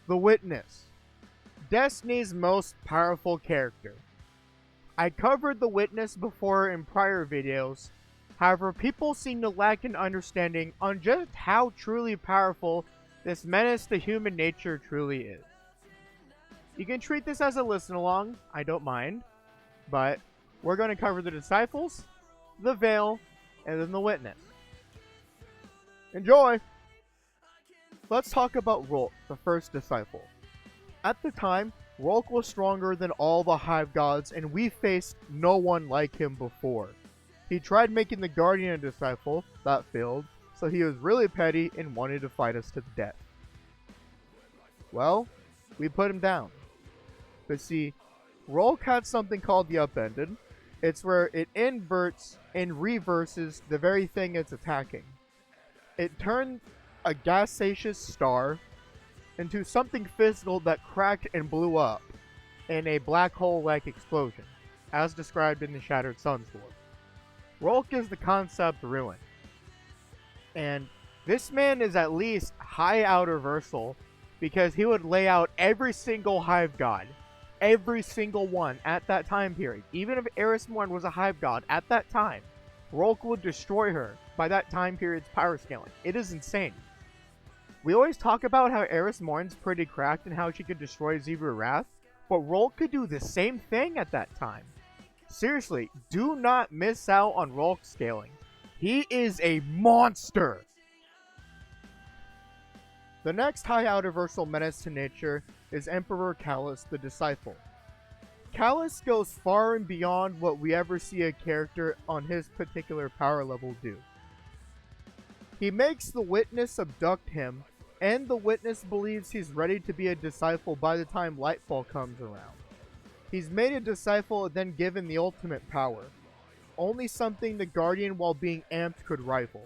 The Witness, Destiny's most powerful character. I covered the Witness before in prior videos, however people seem to lack an understanding on just how truly powerful this menace to human nature truly is. You can treat this as a listen along, I don't mind, but we're going to cover the Disciples, the Veil, and then the Witness. Enjoy! Let's talk about Rhulk, the first disciple. At the time, Rhulk was stronger than all the Hive Gods, and we faced no one like him before. He tried making the Guardian a disciple, that failed, so he was really petty and wanted to fight us to the death. Well, we put him down. But see, Rhulk had something called the Upended. It's where it inverts and reverses the very thing it's attacking. It turned a gaseous star into something physical that cracked and blew up in a black hole-like explosion, as described in the Shattered Suns lore. Rhulk is the concept ruin. And this man is at least high outer versal because he would lay out every single Hive God. Every single one at that time period. Even if Eris Morn was a Hive God at that time, Rhulk would destroy her by that time period's power scaling. It is insane. We always talk about how Eris Morn's pretty cracked and how she could destroy Zebra Wrath, but Rhulk could do the same thing at that time. Seriously, do not miss out on Rhulk scaling. He is a monster! The next high outerversal menace to nature is Emperor Calus the Disciple. Calus goes far and beyond what we ever see a character on his particular power level do. He makes the Witness abduct him, and the Witness believes he's ready to be a disciple by the time Lightfall comes around. He's made a disciple and then given the ultimate power, only something the Guardian while being amped could rival,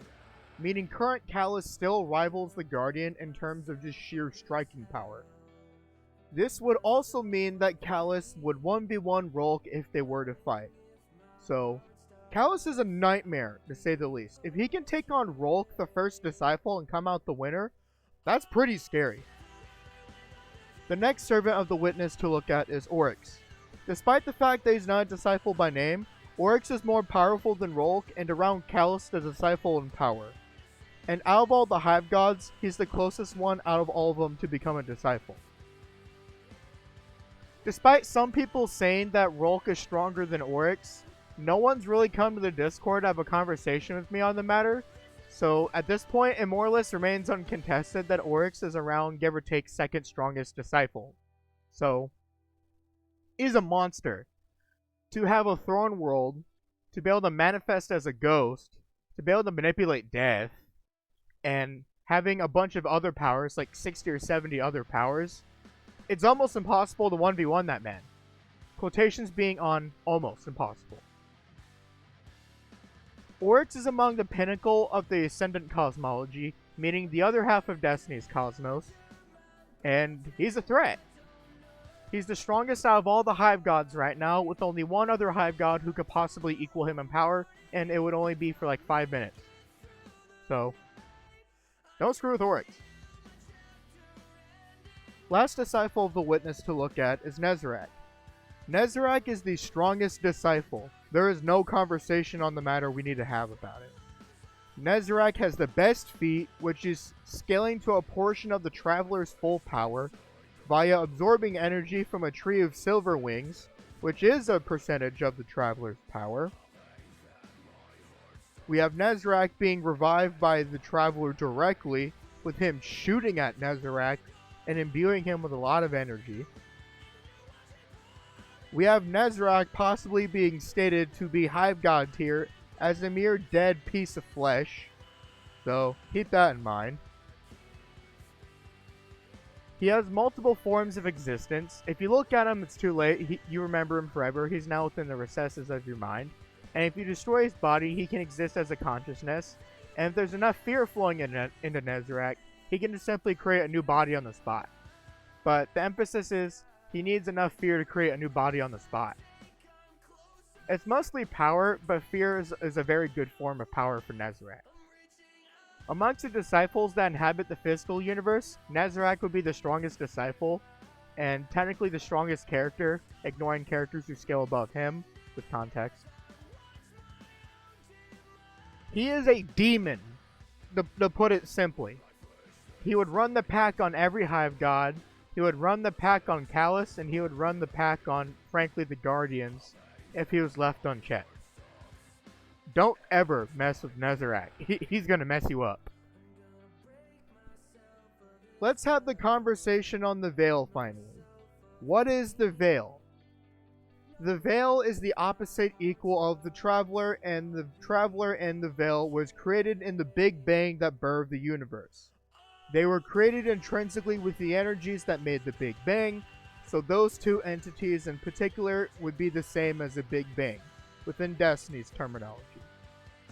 meaning current Calus still rivals the Guardian in terms of just sheer striking power. This would also mean that Calus would 1v1 Rhulk if they were to fight. So, Calus is a nightmare, to say the least. If he can take on Rhulk, the first disciple, and come out the winner, that's pretty scary. The next servant of the Witness to look at is Oryx. Despite the fact that he's not a disciple by name, Oryx is more powerful than Rhulk and around Calus the disciple in power. And out of all the Hive Gods, he's the closest one out of all of them to become a disciple. Despite some people saying that Rhulk is stronger than Oryx, no one's really come to the Discord to have a conversation with me on the matter, so at this point it more or less remains uncontested that Oryx is around give or take second strongest disciple. So, he's a monster. To have a throne world, to be able to manifest as a ghost, to be able to manipulate death, and having a bunch of other powers, like 60 or 70 other powers, it's almost impossible to 1v1 that man. Quotations being on almost impossible. Oryx is among the pinnacle of the Ascendant cosmology, meaning the other half of Destiny's cosmos, and he's a threat. He's the strongest out of all the Hive Gods right now, with only one other Hive God who could possibly equal him in power, and it would only be for like 5 minutes. So, don't screw with Oryx. Last disciple of the Witness to look at is Nezarec. Nezarec is the strongest disciple. There is no conversation on the matter we need to have about it. Nezarec has the best feat, which is scaling to a portion of the Traveler's full power via absorbing energy from a tree of silver wings, which is a percentage of the Traveler's power. We have Nezarec being revived by the Traveler directly, with him shooting at Nezarec and imbuing him with a lot of energy. We have Nezarec possibly being stated to be Hive God tier as a mere dead piece of flesh, so keep that in mind. He has multiple forms of existence. If you look at him, it's too late. You remember him forever. He's now within the recesses of your mind. And if you destroy his body, he can exist as a consciousness. And if there's enough fear flowing into Nezarec, he can just simply create a new body on the spot. But the emphasis is, he needs enough fear to create a new body on the spot. It's mostly power, but fear is a very good form of power for Nezarec. Amongst the disciples that inhabit the physical universe, Nezarec would be the strongest disciple, and technically the strongest character, ignoring characters who scale above him, with context. He is a demon, to put it simply. He would run the pack on every hive god, he would run the pack on Calus, and he would run the pack on, frankly, the Guardians, if he was left unchecked. Don't ever mess with Nezarec. He's gonna mess you up. Let's have the conversation on the Veil finally. What is the Veil? The Veil is the opposite equal of the Traveler, and the Traveler and the Veil was created in the Big Bang that birthed the universe. They were created intrinsically with the energies that made the Big Bang, so those two entities in particular would be the same as a Big Bang, within Destiny's terminology.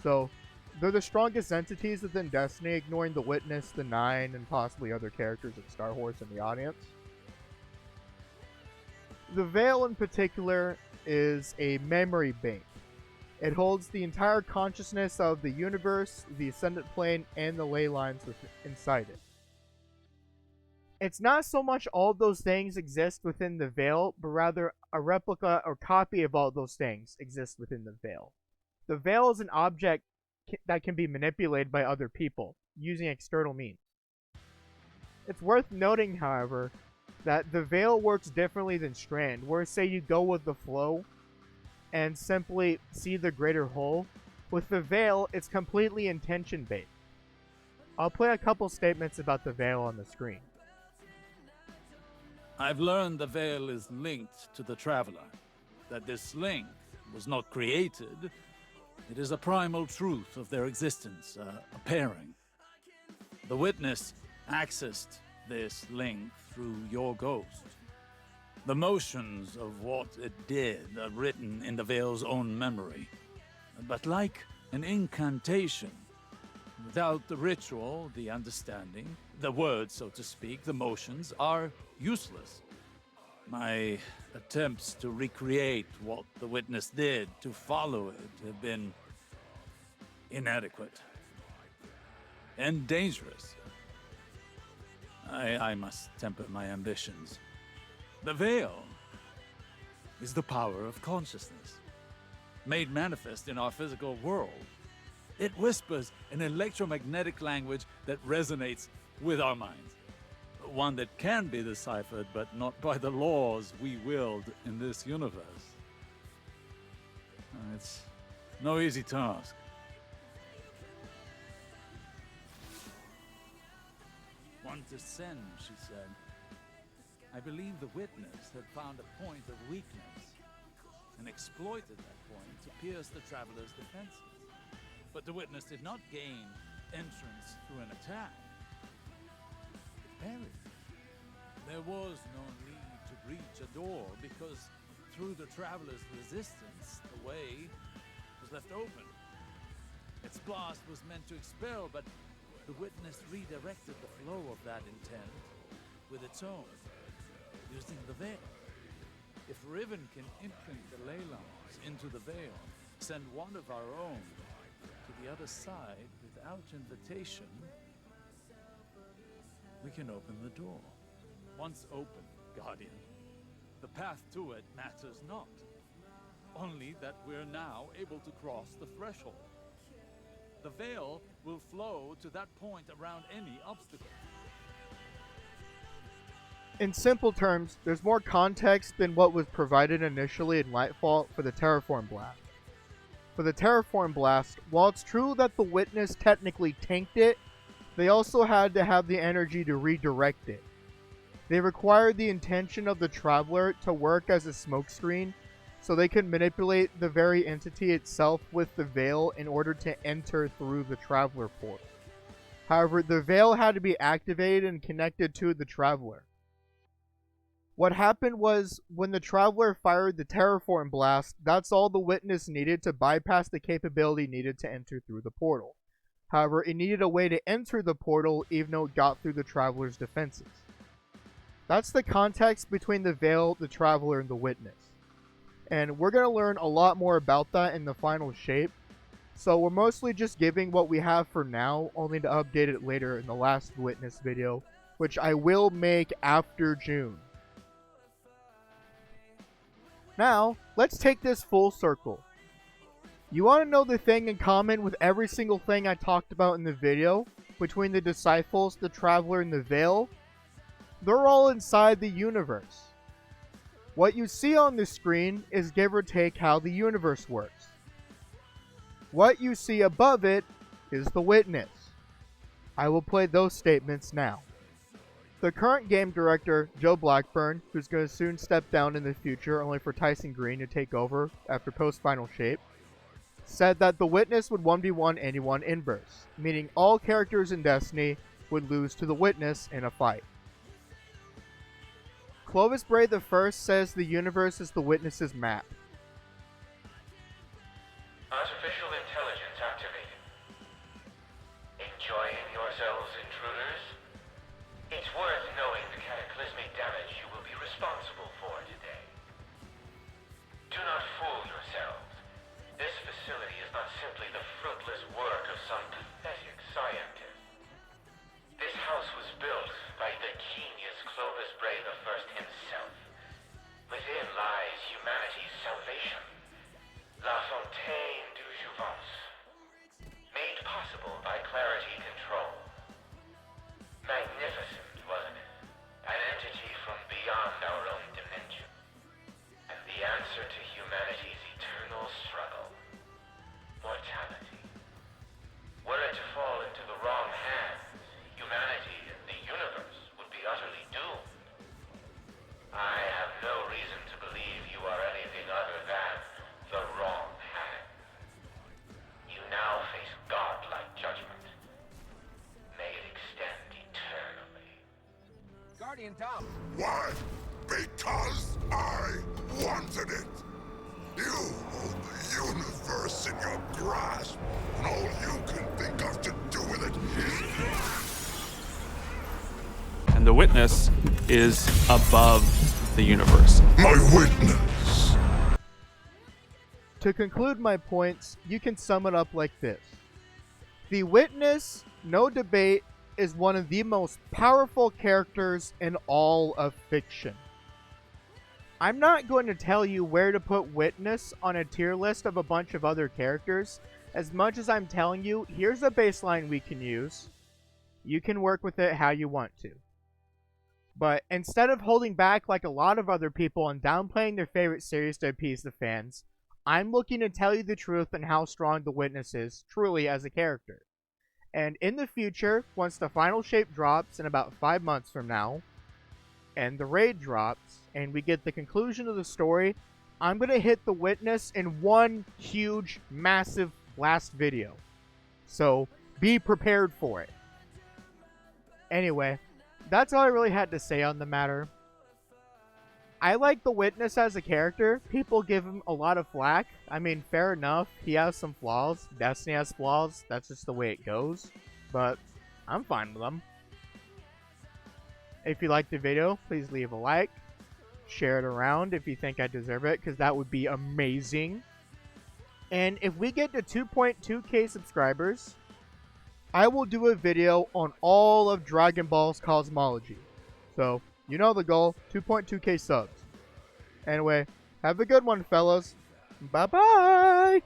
So, they're the strongest entities within Destiny, ignoring the Witness, the Nine, and possibly other characters like Star Horse in the audience. The Veil in particular is a memory bank. It holds the entire consciousness of the universe, the Ascendant Plane, and the ley lines inside it. It's not so much all of those things exist within the Veil, but rather a replica or copy of all those things exists within the Veil. The Veil is an object that can be manipulated by other people, using external means. It's worth noting, however, that the Veil works differently than Strand, where say you go with the flow and simply see the greater whole. With the Veil, it's completely intention-based. I'll play a couple statements about the Veil on the screen. I've learned the Veil is linked to the Traveler, that this link was not created. It is a primal truth of their existence, a pairing. The Witness accessed this link through your ghost. The motions of what it did are written in the Veil's own memory. But like an incantation, without the ritual, the understanding, the words, so to speak, the motions are useless. My attempts to recreate what the Witness did, to follow it, have been inadequate and dangerous. I must temper my ambitions. The Veil is the power of consciousness, made manifest in our physical world. It whispers an electromagnetic language that resonates with our minds. One that can be deciphered, but not by the laws we wield in this universe. It's no easy task. One to send, she said. I believe the Witness had found a point of weakness and exploited that point to pierce the Traveler's defenses. But the Witness did not gain entrance through an attack. It parried. There was no need to breach a door because through the Traveler's resistance, the way was left open. Its blast was meant to expel, but the Witness redirected the flow of that intent with its own, using the Veil. If Riven can imprint the ley lines into the Veil, send one of our own to the other side without invitation, we can open the door. Once open, Guardian, the path to it matters not. Only that we're now able to cross the threshold. The Veil will flow to that point around any obstacle. In simple terms, there's more context than what was provided initially in Lightfall for the Terraform Blast. For the Terraform Blast, while it's true that the Witness technically tanked it, they also had to have the energy to redirect it. They required the intention of the Traveler to work as a smokescreen, so they could manipulate the very entity itself with the Veil in order to enter through the Traveler portal. However, the Veil had to be activated and connected to the Traveler. What happened was, when the Traveler fired the Terraform Blast, that's all the Witness needed to bypass the capability needed to enter through the portal. However, it needed a way to enter the portal even though it got through the Traveler's defenses. That's the context between the Veil, the Traveler, and the Witness. And we're going to learn a lot more about that in the final shape. So we're mostly just giving what we have for now, only to update it later in the last witness video, which I will make after June. Now, let's take this full circle. You want to know the thing in common with every single thing I talked about in the video, between the Disciples, the Traveler, and the Veil? They're all inside the universe. What you see on the screen is give or take how the universe works. What you see above it is the witness. I will play those statements now. The current game director, Joe Blackburn, who's going to soon step down in the future only for Tyson Green to take over after post-final shape, said that the witness would 1v1 anyone in bursts, meaning all characters in Destiny would lose to the witness in a fight. Clovis Bray I says the universe is the witness's map. Artificial intelligence activated. Enjoying yourselves, intruders? It's worth knowing the cataclysmic damage you will be responsible for today. Do not fool yourselves. This facility is not simply the fruitless work of some pathetic scientist. This house was built by the genius Clovis Bray I himself. Within lies humanity's salvation. La Fontaine du Jouvence. Made possible by Clarity Control. Magnificent, wasn't it? An entity from beyond our own dimension. And the answer to humanity's eternal struggle. Mortality. Were it to fall into the wrong hands, humanity and the universe would be utterly doomed. I have no reason to believe you are anything other than the wrong hand. You now face godlike judgment. May it extend eternally. Guardian Tom. Why? Because I wanted it. You hold the universe in your grasp, and all you can think of to do with it is... And the witness is above the universe. My witness. To conclude my points, you can sum it up like this. The witness, no debate, is one of the most powerful characters in all of fiction. I'm not going to tell you where to put witness on a tier list of a bunch of other characters, as much as I'm telling you, here's a baseline we can use. You can work with it how you want to. But instead of holding back like a lot of other people and downplaying their favorite series to appease the fans, I'm looking to tell you the truth and how strong the witness is, truly as a character. And in the future, once the final shape drops in about 5 months from now, and the raid drops, and we get the conclusion of the story, I'm going to hit the witness in one huge, massive last video. So, be prepared for it. Anyway, that's all I really had to say on the matter. I like the witness as a character. People give him a lot of flack. I mean, fair enough. He has some flaws. Destiny has flaws. That's just the way it goes. But I'm fine with them. If you liked the video, please leave a like. Share it around if you think I deserve it, because that would be amazing. And if we get to 2.2k subscribers, I will do a video on all of Dragon Ball's cosmology. So, you know the goal, 2.2k subs. Anyway, have a good one, fellas. Bye-bye!